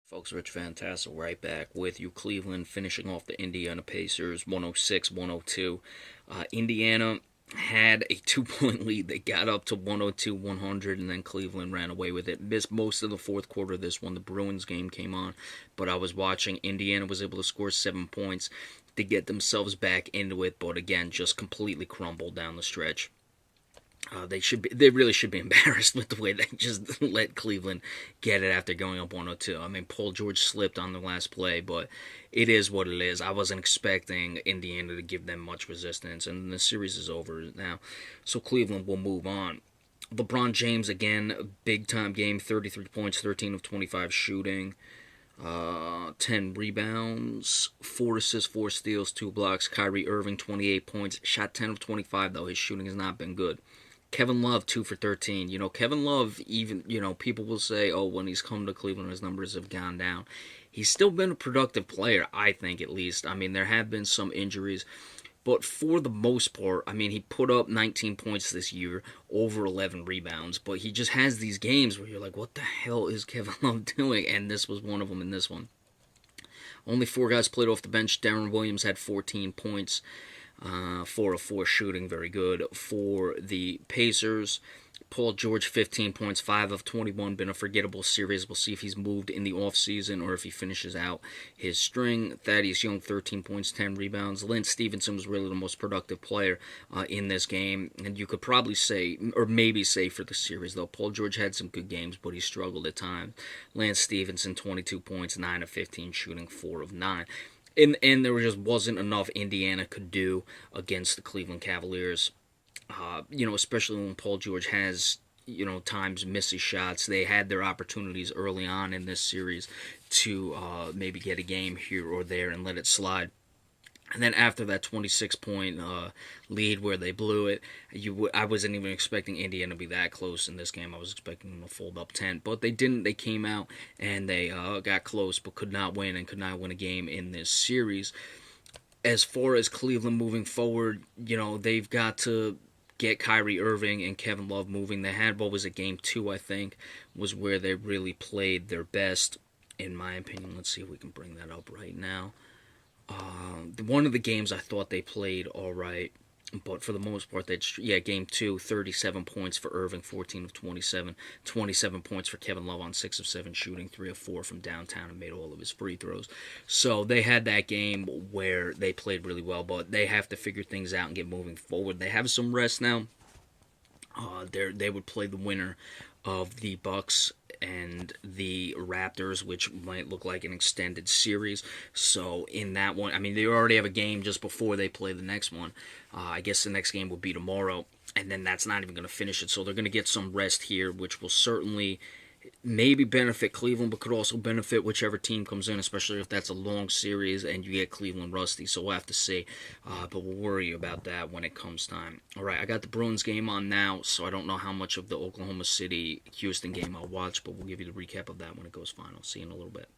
Folks, Rich Fantastic right back with you. Cleveland finishing off the Indiana Pacers 106-102. Indiana had a 2 point lead. They got up to 102-100, and then Cleveland ran away with it. Missed most of the fourth quarter of this one. The Bruins game came on, but I was watching. Indiana was able to score 7 points to get themselves back into it, but again, just completely crumbled down the stretch. They really should be embarrassed with the way they just let Cleveland get it after going up 102. I mean, Paul George slipped on the last play, but it is what it is. I wasn't expecting Indiana to give them much resistance, and the series is over now. So Cleveland will move on. LeBron James again, big time game, 33 points, 13 of 25 shooting. 10 rebounds, 4 assists, 4 steals, 2 blocks. Kyrie Irving, 28 points. Shot 10 of 25, though. His shooting has not been good. Kevin Love, 2 for 13. Kevin Love, even, people will say, oh, when he's come to Cleveland, his numbers have gone down. He's still been a productive player, I think, at least. I mean, there have been some injuries. But for the most part, I mean, he put up 19 points this year, over 11 rebounds. But he just has these games where you're like, what the hell is Kevin Love doing? And this was one of them in this one. Only 4 guys played off the bench. Darren Williams had 14 points. 4 of 4 shooting, very good. For the Pacers, Paul George, 15 points, 5 of 21, been a forgettable series. We'll see if he's moved in the offseason or if he finishes out his string. Thaddeus Young, 13 points, 10 rebounds. Lance Stevenson was really the most productive player in this game. And you could probably say, or maybe say for the series, though, Paul George had some good games, but he struggled at times. Lance Stevenson, 22 points, 9 of 15 shooting, 4 of 9. And there just wasn't enough Indiana could do against the Cleveland Cavaliers. Especially when Paul George has, times misses shots. They had their opportunities early on in this series to maybe get a game here or there and let it slide. And then after that 26-point lead where they blew it, I wasn't even expecting Indiana to be that close in this game. I was expecting them to fold up 10. But they didn't. They came out and they got close but could not win and could not win a game in this series. As far as Cleveland moving forward, they've got to get Kyrie Irving and Kevin Love moving. They had, what was it, game 2, I think, was where they really played their best, in my opinion. Let's see if we can bring that up right now. One of the games I thought they played all right, but for the most part, game 2, 37 points for Irving, 14 of 27, 27 points for Kevin Love on 6 of 7 shooting, 3 of 4 from downtown, and made all of his free throws. So they had that game where they played really well, but they have to figure things out and get moving forward. They have some rest now. They would play the winner of the Bucks and the Raptors, which might look like an extended series. So in that one, I mean, they already have a game just before they play the next one. I guess the next game will be tomorrow, and then that's not even going to finish it. So they're going to get some rest here, which will certainly maybe benefit Cleveland, but could also benefit whichever team comes in, especially if that's a long series and you get Cleveland rusty. So we'll have to see, but we'll worry about that when it comes time. All right, I got the Bruins game on now, so I don't know how much of the Oklahoma City-Houston game I'll watch, but we'll give you the recap of that when it goes final. See you in a little bit.